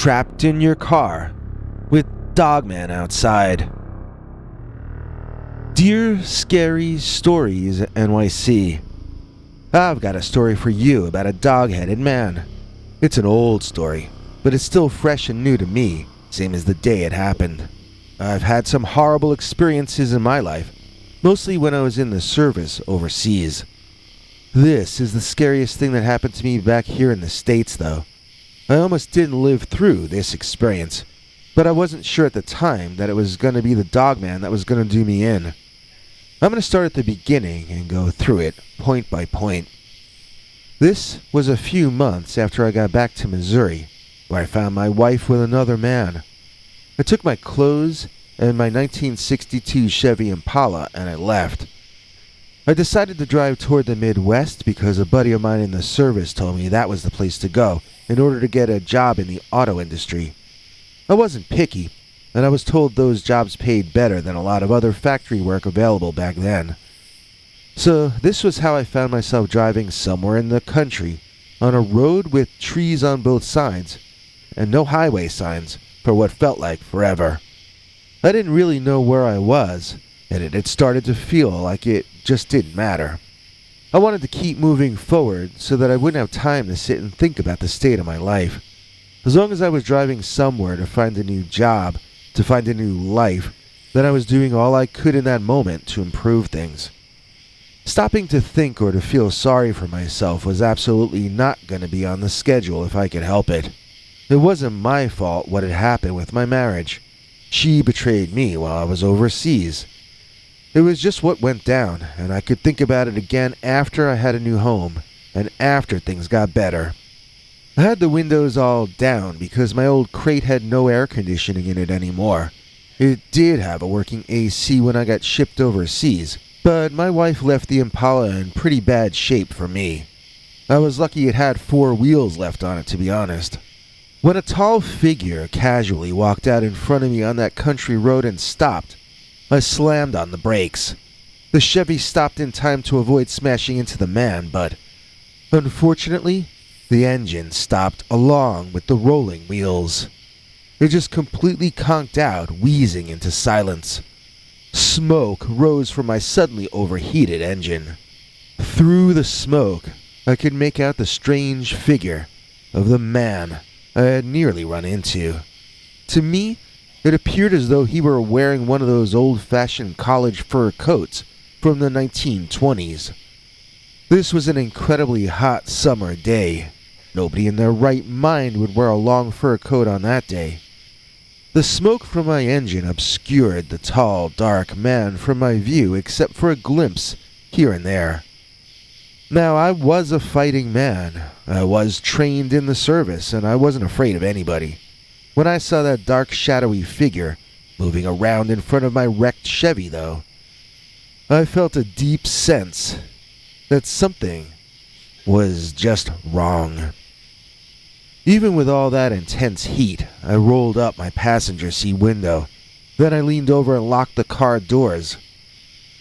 trapped in your car with Dogman outside. Dear Scary Stories NYC, I've got a story for you about a dog-headed man. It's an old story, but it's still fresh and new to me, same as the day it happened. I've had some horrible experiences in my life, mostly when I was in the service overseas. This is the scariest thing that happened to me back here in the States, though. I almost didn't live through this experience, but I wasn't sure at the time that it was going to be the Dogman that was going to do me in. I'm going to start at the beginning and go through it point by point. This was a few months after I got back to Missouri, where I found my wife with another man. I took my clothes and my 1962 Chevy Impala and I left. I decided to drive toward the Midwest because a buddy of mine in the service told me that was the place to go in order to get a job in the auto industry. I wasn't picky, and I was told those jobs paid better than a lot of other factory work available back then. So this was how I found myself driving somewhere in the country, on a road with trees on both sides, and no highway signs for what felt like forever. I didn't really know where I was, and it had started to feel like it just didn't matter. I wanted to keep moving forward so that I wouldn't have time to sit and think about the state of my life. As long as I was driving somewhere to find a new job, to find a new life, then I was doing all I could in that moment to improve things. Stopping to think or to feel sorry for myself was absolutely not going to be on the schedule if I could help it. It wasn't my fault what had happened with my marriage. She betrayed me while I was overseas. It was just what went down, and I could think about it again after I had a new home, and after things got better. I had the windows all down because my old crate had no air conditioning in it anymore. It did have a working AC when I got shipped overseas, but my wife left the Impala in pretty bad shape for me. I was lucky it had 4 wheels left on it, to be honest. When a tall figure casually walked out in front of me on that country road and stopped, I slammed on the brakes. The Chevy stopped in time to avoid smashing into the man, but unfortunately, the engine stopped along with the rolling wheels. It just completely conked out, wheezing into silence. Smoke rose from my suddenly overheated engine. Through the smoke, I could make out the strange figure of the man I had nearly run into. To me, it appeared as though he were wearing one of those old-fashioned college fur coats from the 1920s. This was an incredibly hot summer day. Nobody in their right mind would wear a long fur coat on that day. The smoke from my engine obscured the tall, dark man from my view except for a glimpse here and there. Now, I was a fighting man. I was trained in the service, and I wasn't afraid of anybody. When I saw that dark, shadowy figure moving around in front of my wrecked Chevy, though, I felt a deep sense that something was just wrong. Even with all that intense heat, I rolled up my passenger seat window. Then I leaned over and locked the car doors.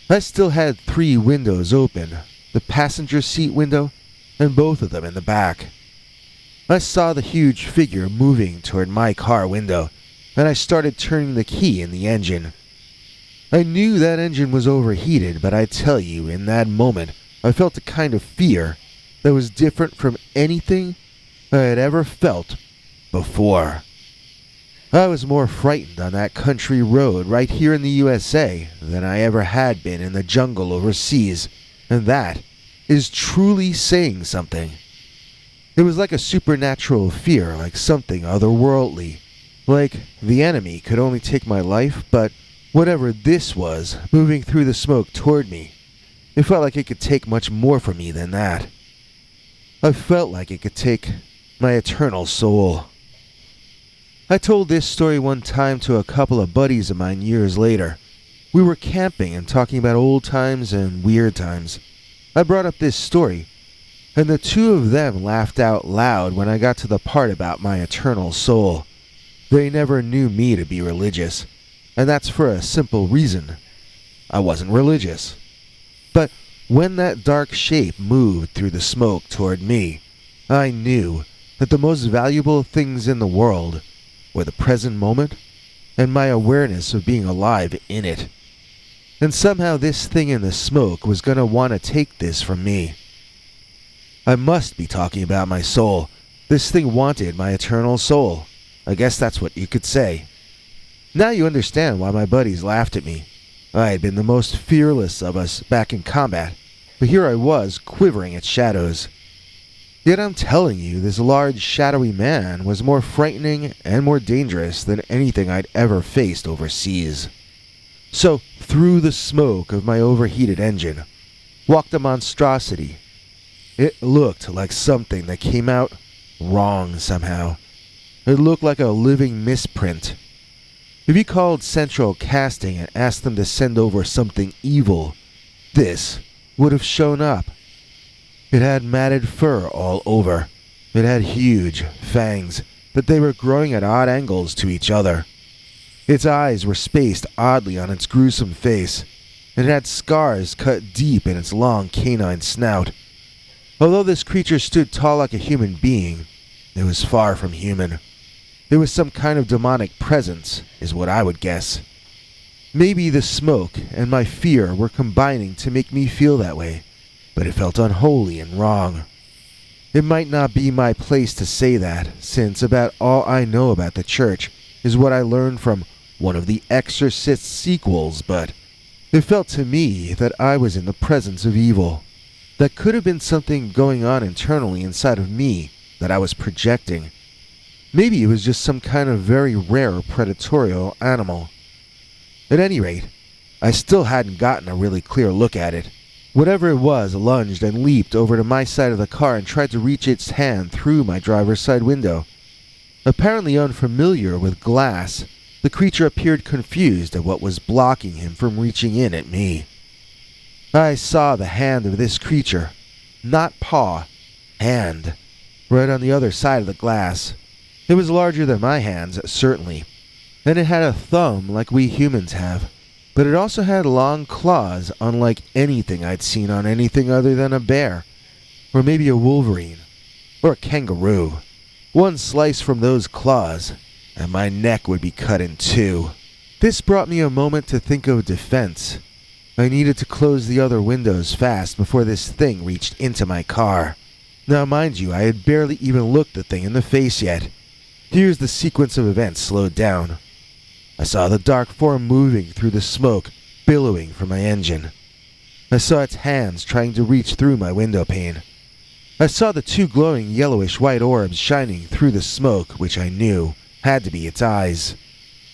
I still had 3 windows open, the passenger seat window and both of them in the back. I saw the huge figure moving toward my car window, and I started turning the key in the engine. I knew that engine was overheated, but I tell you, in that moment, I felt a kind of fear that was different from anything I had ever felt before. I was more frightened on that country road right here in the USA than I ever had been in the jungle overseas, and that is truly saying something. It was like a supernatural fear, like something otherworldly. Like the enemy could only take my life, but whatever this was, moving through the smoke toward me, it felt like it could take much more from me than that. I felt like it could take my eternal soul. I told this story one time to a couple of buddies of mine years later. We were camping and talking about old times and weird times. I brought up this story, and the 2 of them laughed out loud when I got to the part about my eternal soul. They never knew me to be religious, and that's for a simple reason. I wasn't religious. But when that dark shape moved through the smoke toward me, I knew that the most valuable things in the world or the present moment, and my awareness of being alive in it. And somehow this thing in the smoke was gonna want to take this from me. I must be talking about my soul. This thing wanted my eternal soul. I guess that's what you could say. Now you understand why my buddies laughed at me. I had been the most fearless of us back in combat, but here I was quivering at shadows. Yet I'm telling you, this large, shadowy man was more frightening and more dangerous than anything I'd ever faced overseas. So, through the smoke of my overheated engine, walked a monstrosity. It looked like something that came out wrong somehow. It looked like a living misprint. If you called Central Casting and asked them to send over something evil, this would have shown up. It had matted fur all over. It had huge fangs, but they were growing at odd angles to each other. Its eyes were spaced oddly on its gruesome face, and it had scars cut deep in its long canine snout. Although this creature stood tall like a human being, it was far from human. It was some kind of demonic presence, is what I would guess. Maybe the smoke and my fear were combining to make me feel that way, but it felt unholy and wrong. It might not be my place to say that, since about all I know about the church is what I learned from one of the Exorcist sequels, but it felt to me that I was in the presence of evil. That could have been something going on internally inside of me that I was projecting. Maybe it was just some kind of very rare predatorial animal. At any rate, I still hadn't gotten a really clear look at it. Whatever it was lunged and leaped over to my side of the car and tried to reach its hand through my driver's side window. Apparently unfamiliar with glass, the creature appeared confused at what was blocking him from reaching in at me. I saw the hand of this creature, not paw, hand, right on the other side of the glass. It was larger than my hands, certainly, and it had a thumb like we humans have, but it also had long claws unlike anything I'd seen on anything other than a bear, or maybe a wolverine, or a kangaroo. One slice from those claws, and my neck would be cut in two. This brought me a moment to think of defense. I needed to close the other windows fast before this thing reached into my car. Now mind you, I had barely even looked the thing in the face yet. Here's the sequence of events slowed down. I saw the dark form moving through the smoke, billowing from my engine. I saw its hands trying to reach through my window pane. I saw the two glowing yellowish-white orbs shining through the smoke, which I knew had to be its eyes.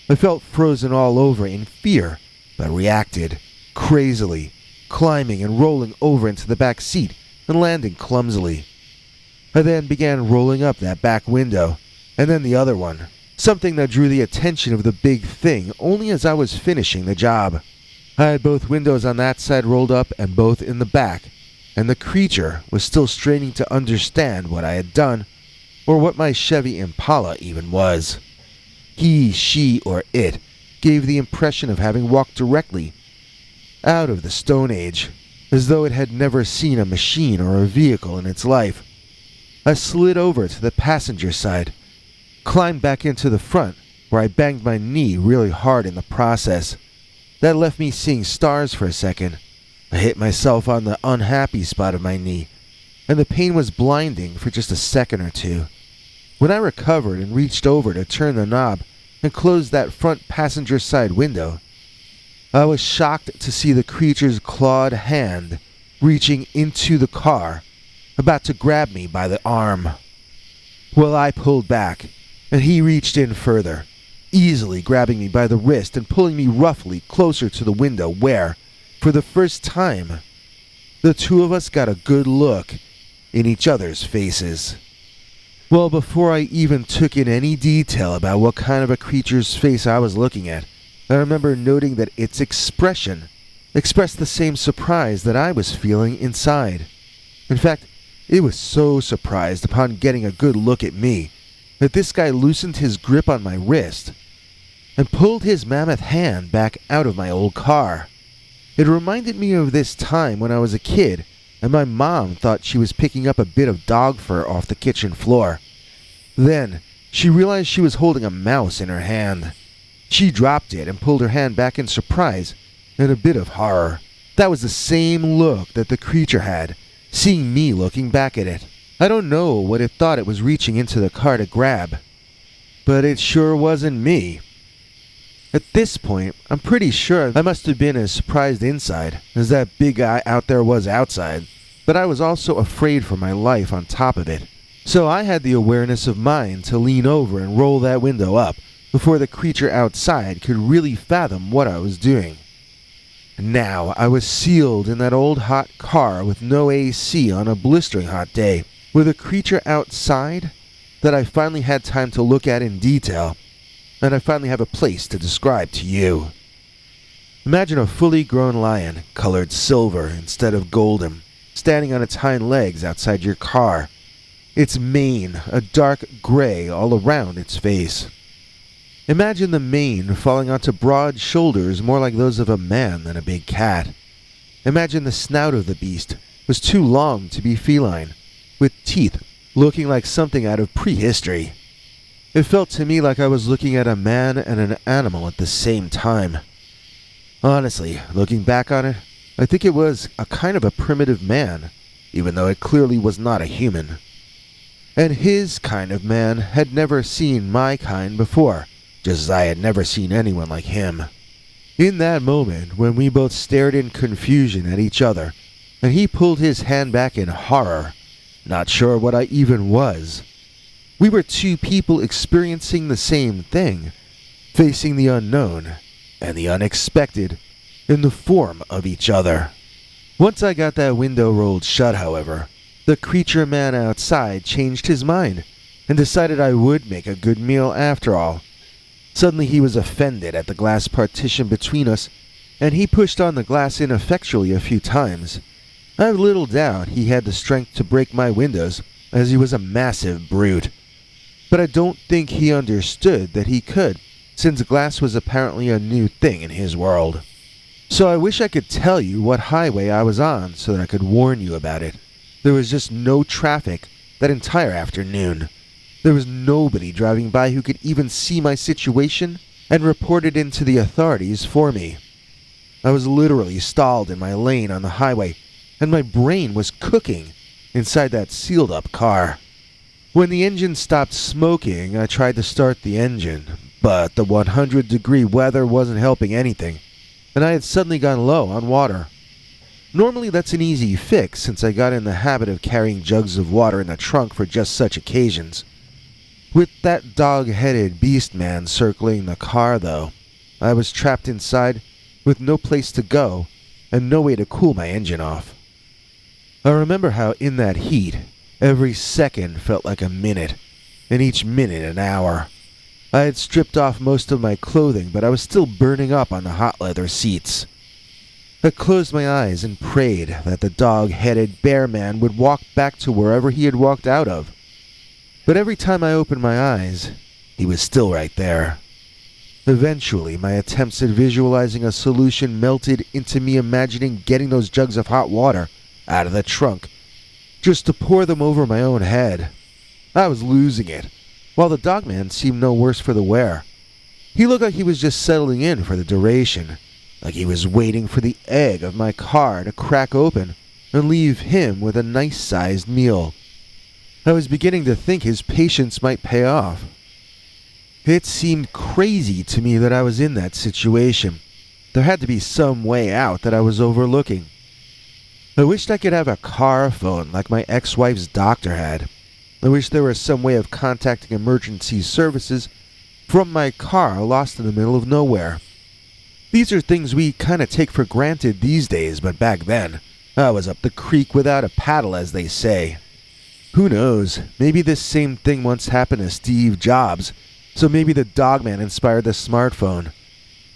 I felt frozen all over in fear, but reacted, crazily, climbing and rolling over into the back seat and landing clumsily. I then began rolling up that back window, and then the other one, something that drew the attention of the big thing only as I was finishing the job. I had both windows on that side rolled up and both in the back, and the creature was still straining to understand what I had done, or what my Chevy Impala even was. He, she, or it gave the impression of having walked directly out of the Stone Age, as though it had never seen a machine or a vehicle in its life. I slid over to the passenger side, climbed back into the front, where I banged my knee really hard in the process. That left me seeing stars for a second. I hit myself on the unhappy spot of my knee, and the pain was blinding for just a second or two. When I recovered and reached over to turn the knob and close that front passenger side window, I was shocked to see the creature's clawed hand reaching into the car, about to grab me by the arm. Well, I pulled back, and he reached in further, easily grabbing me by the wrist and pulling me roughly closer to the window where, for the first time, the two of us got a good look in each other's faces. Well, before I even took in any detail about what kind of a creature's face I was looking at, I remember noting that its expression expressed the same surprise that I was feeling inside. In fact, it was so surprised upon getting a good look at me that this guy loosened his grip on my wrist and pulled his mammoth hand back out of my old car. It reminded me of this time when I was a kid and my mom thought she was picking up a bit of dog fur off the kitchen floor. Then, she realized she was holding a mouse in her hand. She dropped it and pulled her hand back in surprise and a bit of horror. That was the same look that the creature had, seeing me looking back at it. I don't know what it thought it was reaching into the car to grab, but it sure wasn't me. At this point, I'm pretty sure I must have been as surprised inside as that big guy out there was outside, but I was also afraid for my life on top of it. So I had the awareness of mind to lean over and roll that window up before the creature outside could really fathom what I was doing. Now I was sealed in that old hot car with no AC on a blistering hot day, with a creature outside that I finally had time to look at in detail, and I finally have a place to describe to you. Imagine a fully grown lion, colored silver instead of golden, standing on its hind legs outside your car. Its mane a dark gray all around its face. Imagine the mane falling onto broad shoulders more like those of a man than a big cat. Imagine the snout of the beast was too long to be feline, with teeth looking like something out of prehistory. It felt to me like I was looking at a man and an animal at the same time. Honestly, looking back on it, I think it was a kind of a primitive man, even though it clearly was not a human. And his kind of man had never seen my kind before, just as I had never seen anyone like him. In that moment, when we both stared in confusion at each other, and he pulled his hand back in horror, not sure what I even was, we were two people experiencing the same thing, facing the unknown and the unexpected in the form of each other. Once I got that window rolled shut, however, the creature man outside changed his mind and decided I would make a good meal after all. Suddenly he was offended at the glass partition between us, and he pushed on the glass ineffectually a few times. I have little doubt he had the strength to break my windows, as he was a massive brute. But I don't think he understood that he could, since glass was apparently a new thing in his world. So I wish I could tell you what highway I was on so that I could warn you about it. There was just no traffic that entire afternoon. There was nobody driving by who could even see my situation and report it into the authorities for me. I was literally stalled in my lane on the highway, and my brain was cooking inside that sealed-up car. When the engine stopped smoking, I tried to start the engine, but the 100-degree weather wasn't helping anything, and I had suddenly gone low on water. Normally that's an easy fix, since I got in the habit of carrying jugs of water in the trunk for just such occasions. With that dog-headed beast man circling the car, though, I was trapped inside with no place to go and no way to cool my engine off. I remember how in that heat, every second felt like a minute, and each minute an hour. I had stripped off most of my clothing, but I was still burning up on the hot leather seats. I closed my eyes and prayed that the dog-headed bear man would walk back to wherever he had walked out of. But every time I opened my eyes, he was still right there. Eventually, my attempts at visualizing a solution melted into me imagining getting those jugs of hot water out of the trunk, just to pour them over my own head. I was losing it, while the dogman seemed no worse for the wear. He looked like he was just settling in for the duration, like he was waiting for the egg of my car to crack open and leave him with a nice-sized meal. I was beginning to think his patience might pay off. It seemed crazy to me that I was in that situation. There had to be some way out that I was overlooking. I wished I could have a car phone like my ex-wife's doctor had. I wish there was some way of contacting emergency services from my car lost in the middle of nowhere. These are things we kind of take for granted these days, but back then, I was up the creek without a paddle, as they say. Who knows, maybe this same thing once happened to Steve Jobs, so maybe the Dogman inspired the smartphone.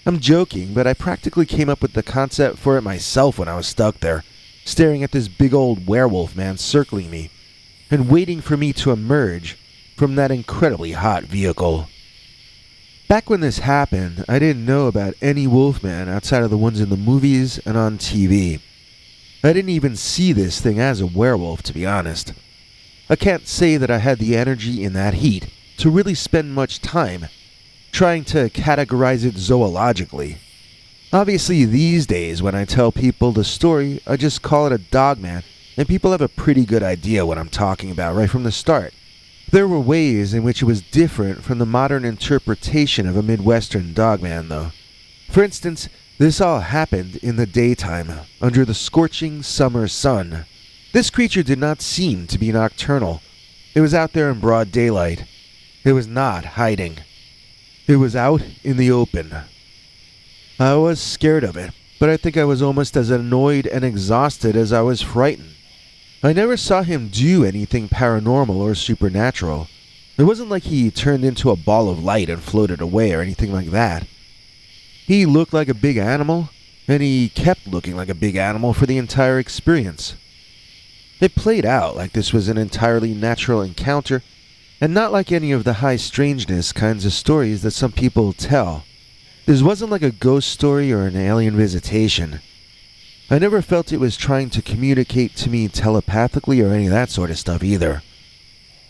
I'm joking, but I practically came up with the concept for it myself when I was stuck there, staring at this big old werewolf man circling me, and waiting for me to emerge from that incredibly hot vehicle. Back when this happened, I didn't know about any wolfman outside of the ones in the movies and on TV. I didn't even see this thing as a werewolf, to be honest. I can't say that I had the energy in that heat to really spend much time trying to categorize it zoologically. Obviously, these days when I tell people the story, I just call it a Dogman, and people have a pretty good idea what I'm talking about right from the start. There were ways in which it was different from the modern interpretation of a Midwestern Dogman, though. For instance, this all happened in the daytime, under the scorching summer sun. This creature did not seem to be nocturnal. It was out there in broad daylight. It was not hiding. It was out in the open. I was scared of it, but I think I was almost as annoyed and exhausted as I was frightened. I never saw him do anything paranormal or supernatural. It wasn't like he turned into a ball of light and floated away or anything like that. He looked like a big animal, and he kept looking like a big animal for the entire experience. It played out like this was an entirely natural encounter, and not like any of the high strangeness kinds of stories that some people tell. This wasn't like a ghost story or an alien visitation. I never felt it was trying to communicate to me telepathically or any of that sort of stuff either.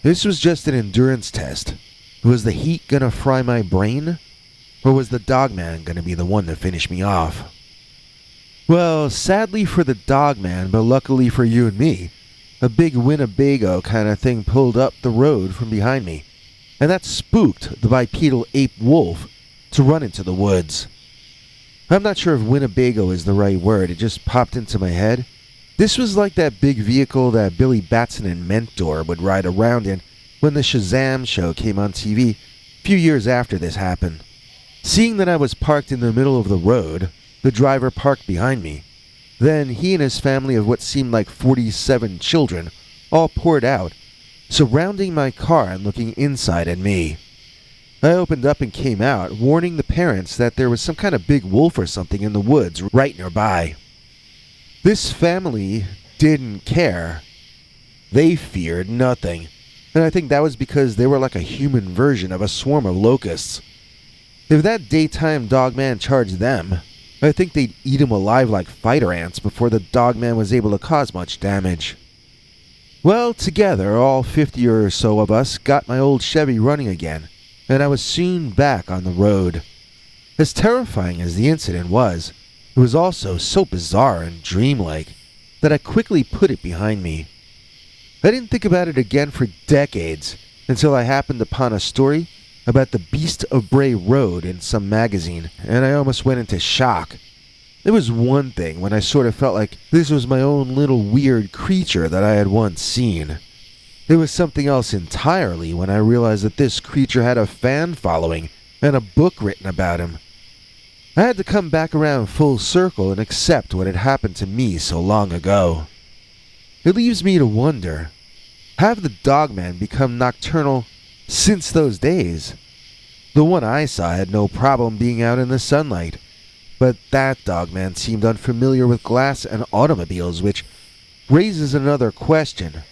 This was just an endurance test. Was the heat gonna fry my brain? Or was the Dogman gonna be the one to finish me off? Well, sadly for the Dogman, but luckily for you and me, a big Winnebago kind of thing pulled up the road from behind me, and that spooked the bipedal ape wolf to run into the woods. I'm not sure if Winnebago is the right word, it just popped into my head. This was like that big vehicle that Billy Batson and Mentor would ride around in when the Shazam show came on TV a few years after this happened. Seeing that I was parked in the middle of the road, the driver parked behind me. Then he and his family of what seemed like 47 children all poured out, surrounding my car and looking inside at me. I opened up and came out, warning the parents that there was some kind of big wolf or something in the woods right nearby. This family didn't care. They feared nothing, and I think that was because they were like a human version of a swarm of locusts. If that daytime Dogman charged them, I think they'd eat him alive like fighter ants before the Dogman was able to cause much damage. Well, together, all 50 or so of us got my old Chevy running again, and I was soon back on the road. As terrifying as the incident was, it was also so bizarre and dreamlike that I quickly put it behind me. I didn't think about it again for decades until I happened upon a story about the Beast of Bray Road in some magazine, and I almost went into shock. It was one thing when I sort of felt like this was my own little weird creature that I had once seen. It was something else entirely when I realized that this creature had a fan following and a book written about him. I had to come back around full circle and accept what had happened to me so long ago. It leaves me to wonder, have the Dogman become nocturnal since those days? The one I saw had no problem being out in the sunlight, but that Dogman seemed unfamiliar with glass and automobiles, which raises another question.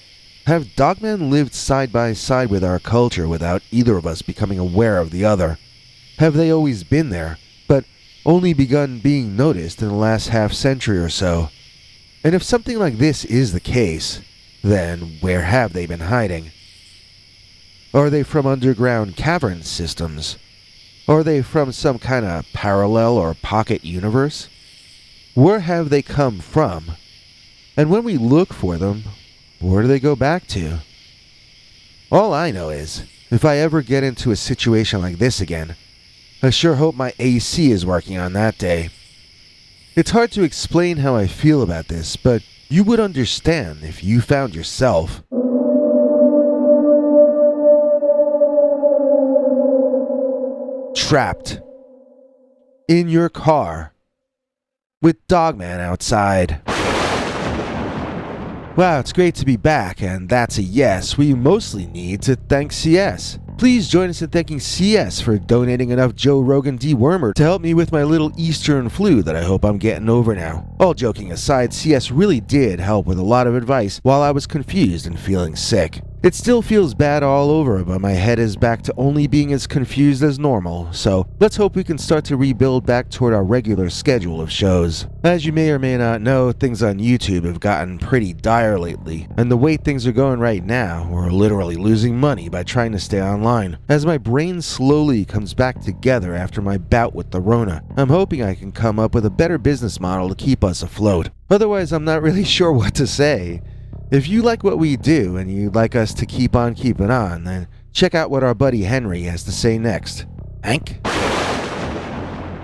Have Dogmen lived side by side with our culture without either of us becoming aware of the other? Have they always been there, but only begun being noticed in the last half-century or so? And if something like this is the case, then where have they been hiding? Are they from underground cavern systems? Are they from some kind of parallel or pocket universe? Where have they come from? And when we look for them, where do they go back to? All I know is, if I ever get into a situation like this again, I sure hope my AC is working on that day. It's hard to explain how I feel about this, but you would understand if you found yourself trapped in your car with Dogman outside. Wow, it's great to be back, and that's a yes. We mostly need to thank CS. Please join us in thanking CS for donating enough Joe Rogan dewormer to help me with my little Eastern flu that I hope I'm getting over now. All joking aside, CS really did help with a lot of advice while I was confused and feeling sick. It still feels bad all over, but my head is back to only being as confused as normal, so let's hope we can start to rebuild back toward our regular schedule of shows. As you may or may not know, things on YouTube have gotten pretty dire lately, and the way things are going right now, we're literally losing money by trying to stay online. As my brain slowly comes back together after my bout with the Rona, I'm hoping I can come up with a better business model to keep us afloat. Otherwise, I'm not really sure what to say. If you like what we do and you'd like us to keep on keeping on, then check out what our buddy Henry has to say next. Hank?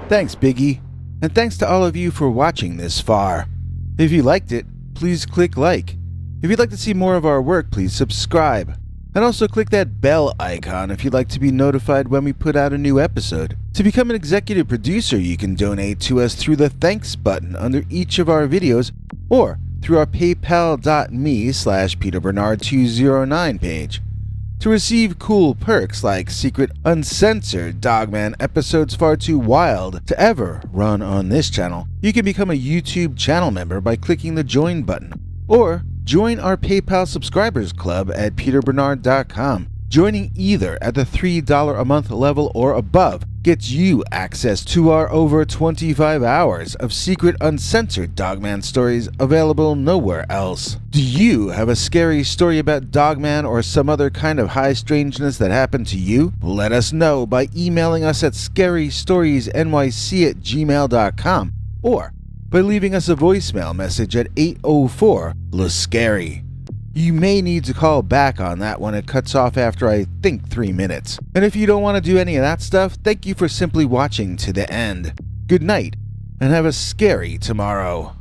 Thanks, Biggie. And thanks to all of you for watching this far. If you liked it, please click like. If you'd like to see more of our work, please subscribe. And also click that bell icon if you'd like to be notified when we put out a new episode. To become an executive producer, you can donate to us through the thanks button under each of our videos, or through our paypal.me/PeterBernard209 page. To receive cool perks like secret uncensored Dogman episodes far too wild to ever run on this channel, you can become a YouTube channel member by clicking the join button, or join our PayPal subscribers club at peterbernard.com. Joining either at the $3 a month level or above gets you access to our over 25 hours of secret uncensored Dogman stories available nowhere else. Do you have a scary story about Dogman or some other kind of high strangeness that happened to you? Let us know by emailing us at scarystoriesnyc@gmail.com or by leaving us a voicemail message at 804-LA-SCARY. You may need to call back on that when it cuts off after I think 3 minutes. And if you don't want to do any of that stuff, thank you for simply watching to the end. Good night, and have a scary tomorrow.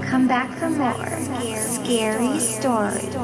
Come back for more scary stories.